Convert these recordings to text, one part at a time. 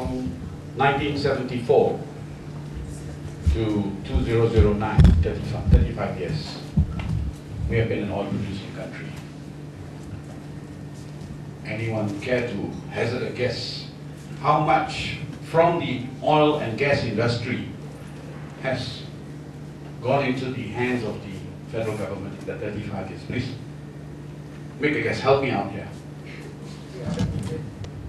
from 1974 to 2009, 35 years. We have been an oil-producing country. Anyone care to hazard a guess how much from the oil and gas industry has gone into the hands of the federal government in the 35 years? Please, make a guess. Help me out here.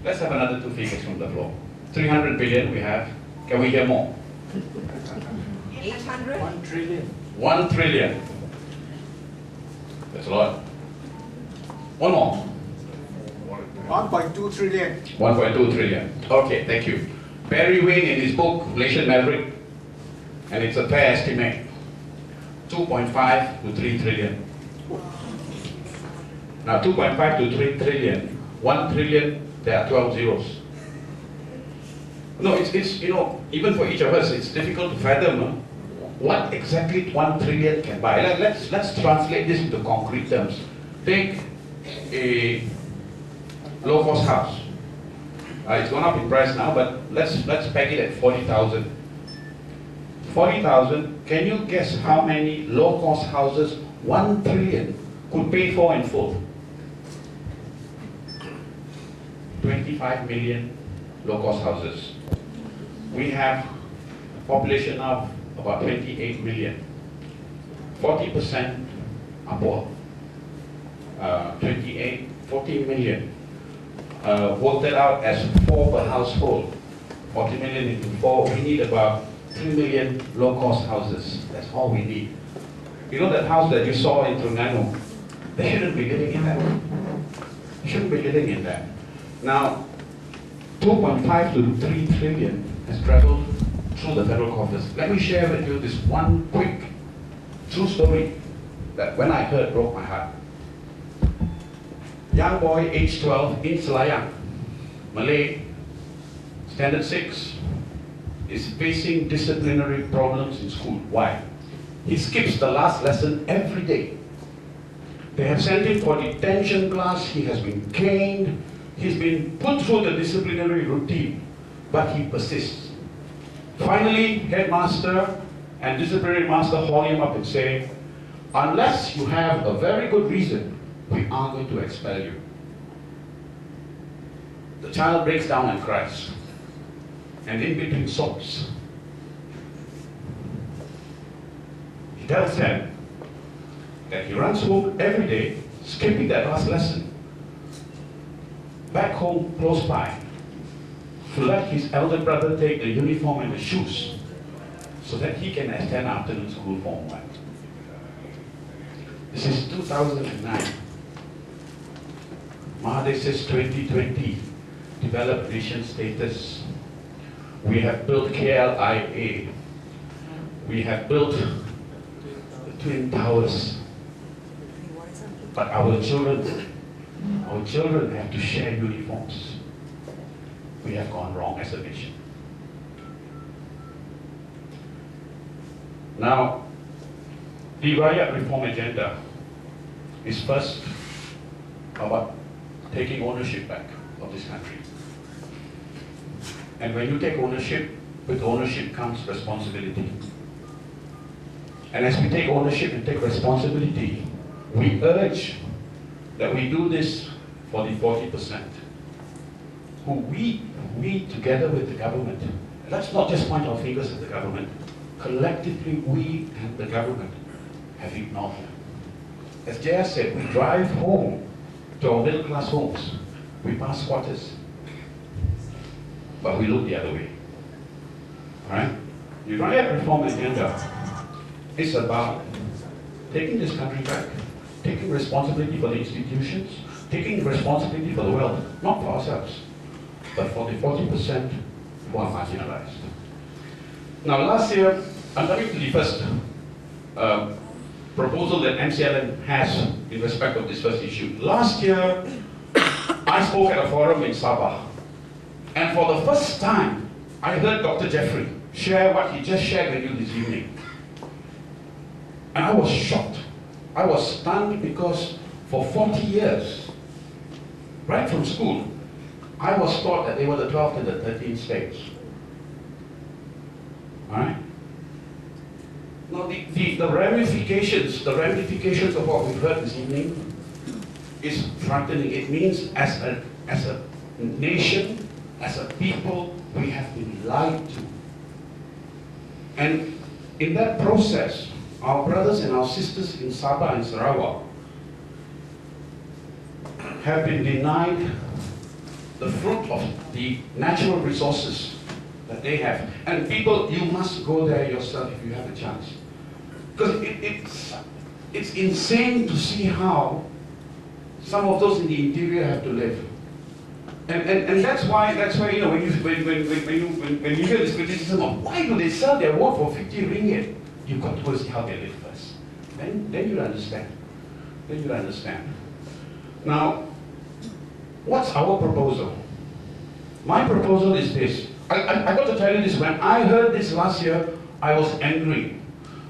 Let's have another two figures from the floor. 300 billion we have. Can we hear more? 800? 1 trillion. 1 trillion. That's a lot. One more. 1.2 trillion. 1.2 trillion. Okay, thank you. Barry Wayne in his book, Malaysian Maverick, and it's a fair estimate, 2.5 to 3 trillion. Now 2.5 to 3 trillion, 1 trillion, there are 12 zeros. No, it's you know, even for each of us, it's difficult to fathom what exactly 1 trillion can buy. Let's translate this into concrete terms. Take a low-cost house. It's gone up in price now, but let's peg it at 40,000. 40,000. Can you guess how many low-cost houses 1 trillion could pay for in full? 25 million low-cost houses. We have a population of about 28 million. 40% are poor. 14 million. Work that out as 4 per household. 40 million into 4, we need about 3 million low-cost houses. That's all we need. You know that house that you saw in Terengganu? They shouldn't be living in that. They shouldn't be living in that. Now, 2.5 to 3 trillion has traveled through the federal coffers. Let me share with you this one quick true story that when I heard broke my heart. Young boy, age 12, in Selayang, Malay, standard 6, is facing disciplinary problems in school. Why? He skips the last lesson every day. They have sent him for detention class, he has been caned, he's been put through the disciplinary routine, but he persists. Finally, headmaster and disciplinary master haul him up and say, unless you have a very good reason, we are going to expel you. The child breaks down and cries, and in between sobs. He tells them that he runs home every day, skipping that last lesson, back home close by, to let his elder brother take the uniform and the shoes, so that he can attend afternoon school form 1. This is 2009. Mahathir says 2020, developed nation status. We have built KLIA. We have built the Twin Towers. But our children have to share uniforms. We have gone wrong as a nation. Now, the Rakyat reform agenda is first about taking ownership back of this country. And when you take ownership, with ownership comes responsibility. And as we take ownership and take responsibility, we urge that we do this for the 40%, who we together with the government, let's not just point our fingers at the government, collectively we and the government have ignored them. As Jaya said, we drive home to our middle class homes, we pass squatters, but we look the other way. Alright? The Rakyat reform agenda is about taking this country back, taking responsibility for the institutions, taking responsibility for the wealth, not for ourselves, but for the 40% who are marginalized. Now last year, I'm coming to the first proposal that MCLM has in respect of this first issue. Last year, I spoke at a forum in Sabah, and for the first time, I heard Dr. Jeffrey share what he just shared with you this evening. And I was shocked. I was stunned because for 40 years, right from school, I was taught that they were the 12th and the 13th states. Alright? Now the ramifications of what we've heard this evening is frightening. It means as a nation, as a people, we have been lied to. And in that process, our brothers and our sisters in Sabah and Sarawak have been denied the fruit of the natural resources that they have. And people, you must go there yourself if you have a chance. Because it's insane to see how some of those in the interior have to live. And that's why you know when you hear this criticism of why do they sell their vote for 50 ringgit, you've got to go see how they live first. Then you'll understand. Then you'll understand. Now, what's our proposal? My proposal is this. I got to tell you this, when I heard this last year, I was angry.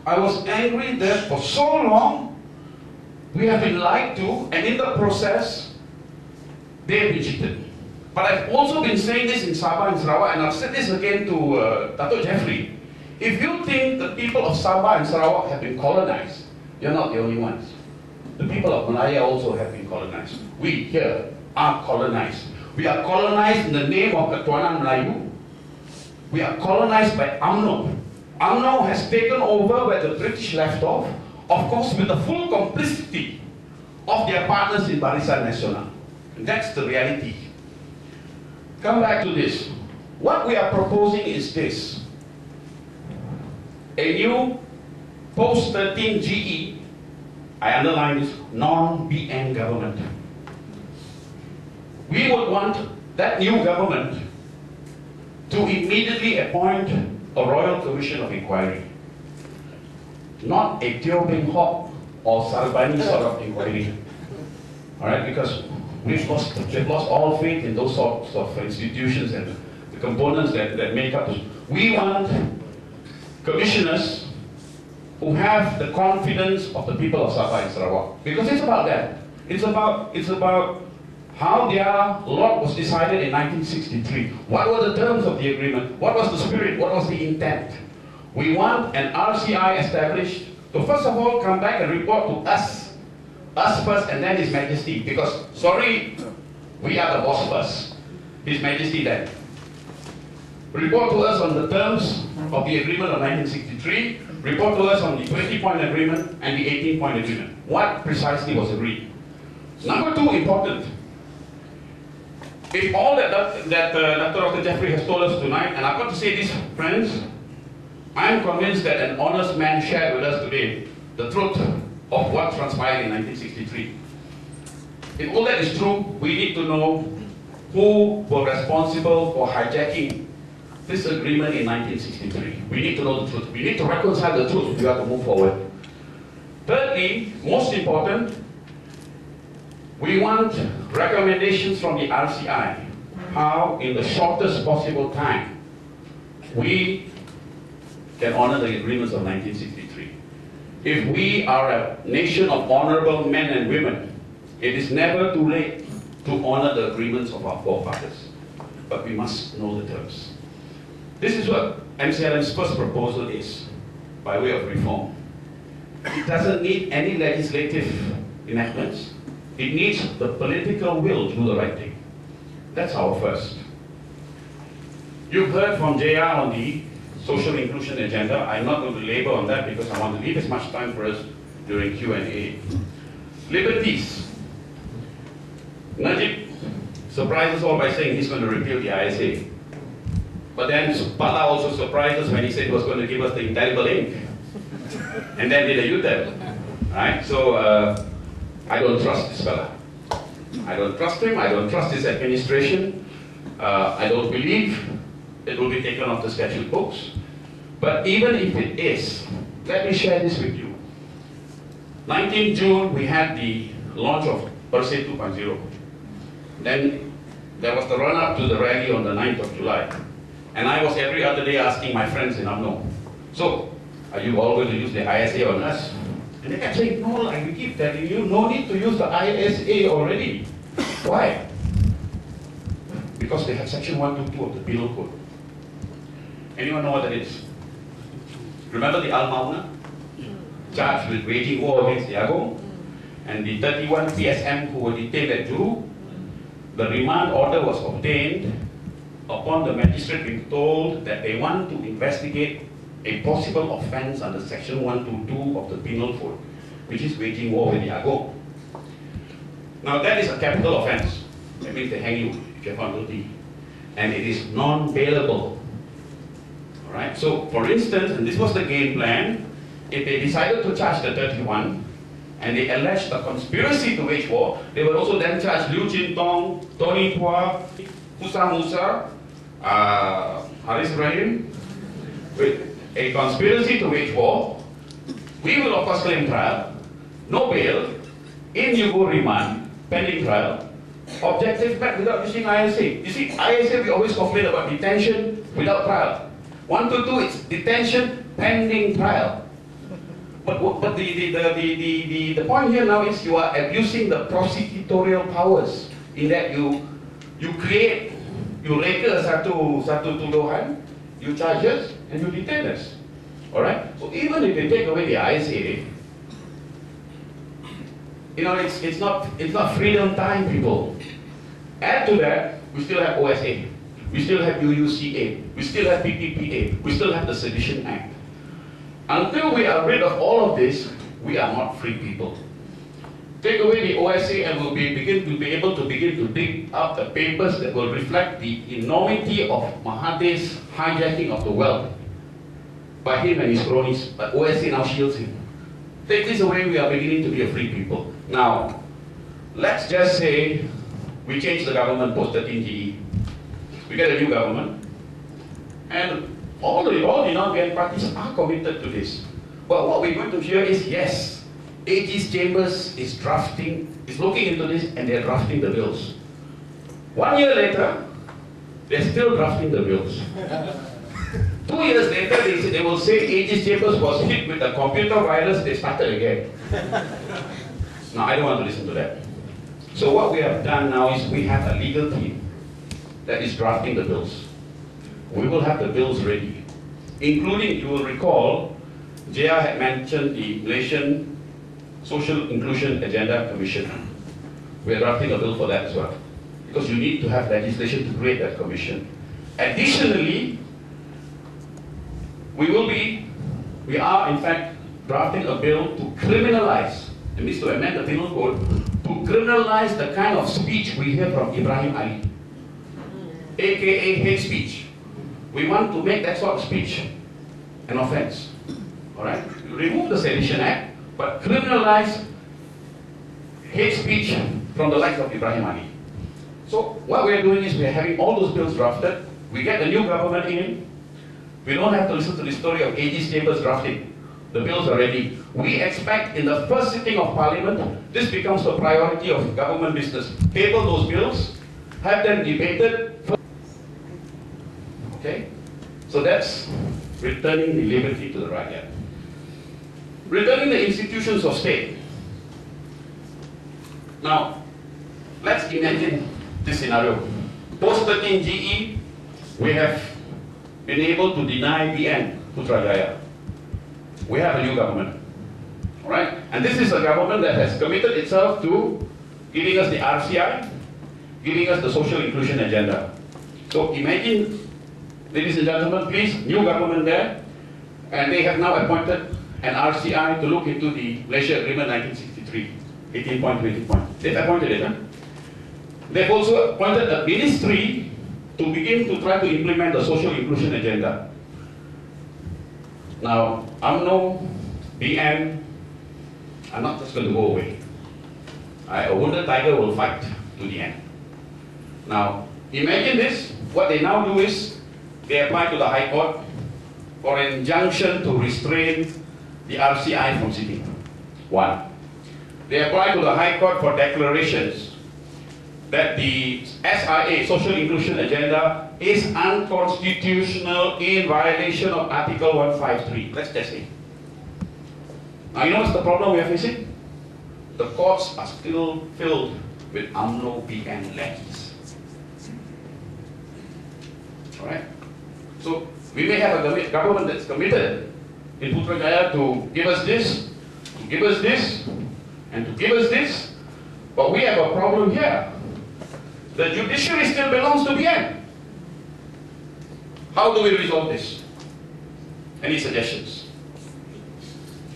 I was angry that for so long, we have been lied to, and in the process, they have been cheated. But I've also been saying this in Sabah and Sarawak, and I've said this again to Dato' Jeffrey. If you think the people of Sabah and Sarawak have been colonized, you're not the only ones. The people of Malaya also have been colonized. We here are colonized. We are colonized in the name of Ketuanan Melayu. We are colonized by UMNO. UMNO has taken over where the British left off, of course with the full complicity of their partners in Barisan Nasional. And that's the reality. Come back to this. What we are proposing is this. A new post-13 GE, I underline this, non-BN government. We would want that new government to immediately appoint a Royal Commission of Inquiry. Not a Teo Beng Hock or Sarbani sort of inquiry. Alright, because we've lost all faith in those sorts of institutions and the components that make up this. We want commissioners who have the confidence of the people of Sabah and Sarawak. Because it's about that. It's about how their lot was decided in 1963. What were the terms of the agreement? What was the spirit? What was the intent? We want an RCI established to first of all come back and report to us first and then His Majesty. Because, sorry, we are the boss first. His Majesty then. Report to us on the terms of the agreement of 1963. Report to us on the 20-point agreement and the 18-point agreement. What precisely was agreed? Number two, important. If all that Dr. Jeffrey has told us tonight, and I've got to say this, friends, I am convinced that an honest man shared with us today the truth of what transpired in 1963. If all that is true, we need to know who were responsible for hijacking this agreement in 1963. We need to know the truth. We need to reconcile the truth if we have to move forward. Thirdly, most important, we want recommendations from the RCI, how in the shortest possible time we can honor the agreements of 1963. If we are a nation of honorable men and women, it is never too late to honor the agreements of our forefathers. But we must know the terms. This is what MCLM's first proposal is, by way of reform. It doesn't need any legislative enactments. It needs the political will to do the right thing. That's our first. You've heard from JR on the social inclusion agenda. I'm not going to labor on that because I want to leave as much time for us during Q&A. Liberties. Najib surprises all by saying he's going to repeal the ISA. But then Bala also surprised us when he said he was going to give us the indelible ink. And then did a U-turn. Right? So, I don't trust this fella. I don't trust him. I don't trust his administration. I don't believe it will be taken off the statute books. But even if it is, let me share this with you. 19 June, we had the launch of PERSE 2.0. Then there was the run-up to the rally on the 9th of July. And I was every other day asking my friends in UMNO, so, are you all going to use the ISA on us? And they kept saying, no, like we keep telling you, no need to use the ISA already. Why? because they have section 122 of the penal code. Anyone know what that is? Remember the Al-Mauna? Charged with waging war against the Agong? And the 31 PSM who were detained at Juru? The remand order was obtained upon the magistrate being told that they want to investigate a possible offence under section 122 of the penal code, which is waging war with the Agong. Now that is a capital offence. That means they hang you if you're found guilty. And it is non-bailable. Alright, so for instance, and this was the game plan, if they decided to charge the 31 and they alleged a conspiracy to wage war, they would also then charge Liu Chin Tong, Tony Tua, Musa, Haris Ibrahim with a conspiracy to wage war. We will of course claim trial, no bail, in you go remand, pending trial, objective back without using ISA. You see, ISA we always complain about detention without trial. 122 it's detention pending trial. But the point here now is you are abusing the prosecutorial powers in that you create, you reka satu tuduhan, you charge us and you detain us. Alright? So even if they take away the ISA, you know, it's not freedom time, people. Add to that, we still have OSA, we still have UUCA, we still have PPPA, we still have the Sedition Act. Until we are rid of all of this, we are not free people. Take away the OSA and we'll be able to begin to dig up the papers that will reflect the enormity of Mahathir's hijacking of the wealth by him and his cronies, but OSA now shields him. Take this away, we are beginning to be a free people. Now, let's just say we change the government post 13GE. We get a new government, and all the non-GAN parties are committed to this. But what we're going to hear is, yes, AG's Chambers is looking into this and they're drafting the bills. 1 year later, they're still drafting the bills. 2 years later, they will say AG's Chambers was hit with a computer virus, they started again. Now, I don't want to listen to that. So what we have done now is we have a legal team that is drafting the bills. We will have the bills ready, including, you will recall, JR had mentioned the Malaysian Social Inclusion Agenda Commission. We are drafting a bill for that as well, because you need to have legislation to create that commission. Additionally, we are in fact drafting a bill to criminalize, it means to amend the penal code, to criminalize the kind of speech we hear from Ibrahim Ali, aka hate speech. We want to make that sort of speech an offense. Alright? Remove the Sedition Act, but criminalize hate speech from the likes of Ibrahim Ali. So what we are doing is we are having all those bills drafted. We get the new government in. We don't have to listen to the story of AG's Chambers drafting. The bills are ready. We expect in the first sitting of Parliament, this becomes the priority of government business. Table those bills, have them debated. Okay? So that's returning the liberty to the Rakyat. Returning the institutions of state. Now, let's imagine this scenario. Post 13GE, we have been able to deny BN, Putrajaya. We have a new government. Alright? And this is a government that has committed itself to giving us the RCI, giving us the social inclusion agenda. So imagine, ladies and gentlemen, please, new government there, and they have now appointed an RCI to look into the Malaysia Agreement 1963, 18.20. They've appointed it. Huh? They've also appointed a ministry to begin to try to implement the social inclusion agenda. Now, UMNO, BN, are not just going to go away. A wounded tiger will fight to the end. Now, imagine this. What they now do is, they apply to the High Court for an injunction to restrain the RCI from sitting. One. They apply to the High Court for declarations that the SIA, Social Inclusion Agenda, is unconstitutional in violation of Article 153. Let's test it. Now, you know what's the problem we are facing? The courts are still filled with UMNO BN lackeys. All right? So we may have a government that's committed in Putrajaya to give us this, to give us this, and to give us this, but we have a problem here. The judiciary still belongs to BN. How do we resolve this? Any suggestions?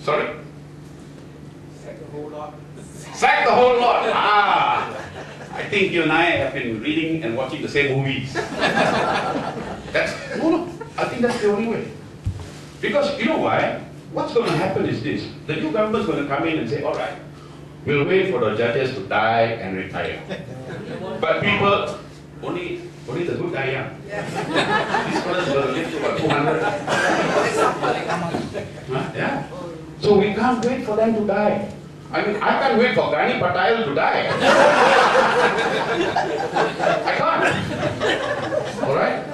Sorry? Sack the whole lot. Sack the whole lot. Ah, I think you and I have been reading and watching the same movies. No, I think that's the only way. Because you know why? What's going to happen is this. The new government's going to come in and say, all right, we'll wait for the judges to die and retire. But people, only the good die young. These fellas are going to live to about 200. Huh? Yeah. So we can't wait for them to die. I mean, I can't wait for Gani Patel to die. I can't. All right?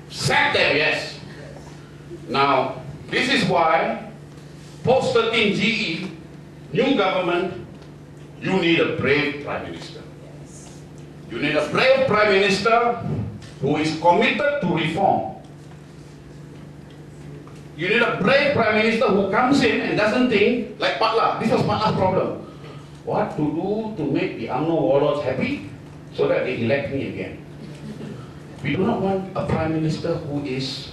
Sack them, yes. Now, this is why, post-13 GE, new government, you need a brave Prime Minister. You need a brave Prime Minister who is committed to reform. You need a brave Prime Minister who comes in and doesn't think, like Patla, this was Patla's problem. What to do to make the UMNO warlords happy so that they elect me again? We do not want a Prime Minister who is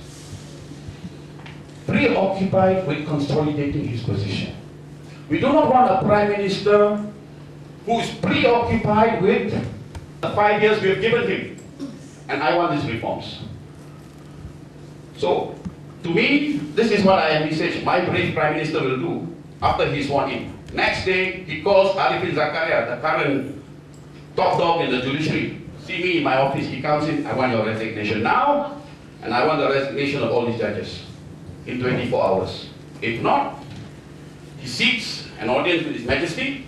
preoccupied with consolidating his position. We do not want a Prime Minister who is preoccupied with the 5 years we have given him. And I want these reforms. So, to me, this is what I envisage my brave Prime Minister will do after he's sworn in. Next day, he calls Arifin Zakaria, the current top dog in the judiciary. See me in my office, he comes in, I want your resignation now, and I want the resignation of all these judges in 24 hours. If not, he seeks an audience with His Majesty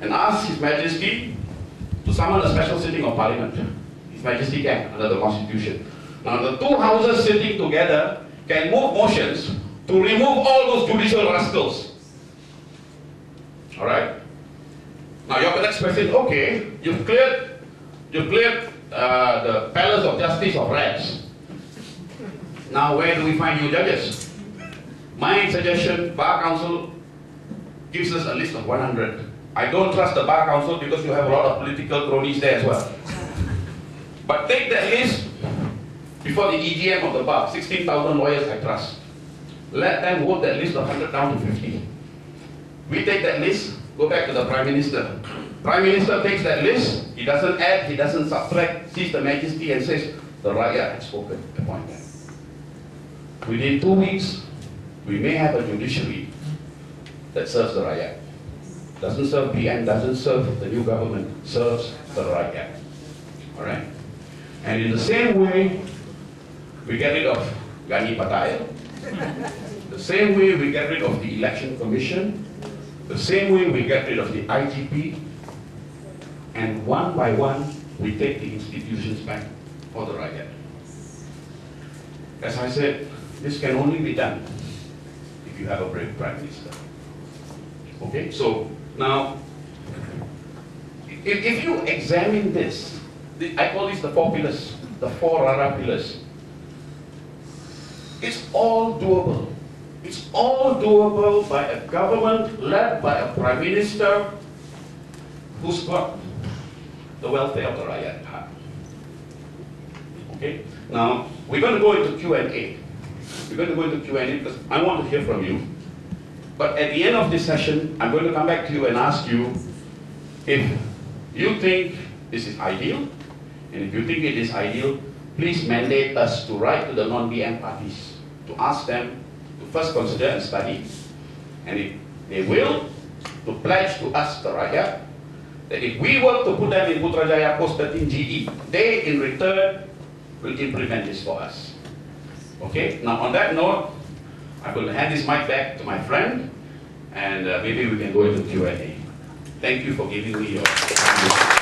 and asks His Majesty to summon a special sitting of Parliament. His Majesty can, under the Constitution. Now the two houses sitting together can move motions to remove all those judicial rascals. Alright? Now your next question, okay, you've cleared the Palace of Justice of rats. Now where do we find new judges? My suggestion, Bar Council gives us a list of 100. I don't trust the Bar Council because you have a lot of political cronies there as well. But take that list before the EGM of the bar, 16,000 lawyers I trust. Let them vote that list of 100 down to 50. We take that list, go back to the Prime Minister. Prime Minister takes that list, he doesn't add, he doesn't subtract, sees the Majesty and says, the Rakyat has spoken, appoint them. Within 2 weeks, we may have a judiciary that serves the Rakyat. Doesn't serve BN, doesn't serve the new government, serves the Rakyat. Alright? And in the same way, we get rid of Gani Patel, the same way we get rid of the Election Commission, the same way we get rid of the IGP, and one by one, we take the institutions back for the Rakyat. As I said, this can only be done if you have a brave Prime Minister. Okay, so now, if you examine this, I call this the 4 pillars, the 4 Rara pillars. It's all doable. It's all doable by a government led by a Prime Minister who's got the welfare of the Rakyat at heart. Okay? Now, we're going to go into Q&A. We're going to go into Q&A because I want to hear from you. But at the end of this session, I'm going to come back to you and ask you if you think this is ideal, and if you think it is ideal, please mandate us to write to the non-BN parties to ask them to first consider and study, and if they will, to pledge to us, the Rakyat, that if we were to put them in Putrajaya post-13 GE, they in return will implement this for us. Okay? Now on that note, I'm going to hand this mic back to my friend, and maybe we can go into Q&A. Thank you for giving me your time.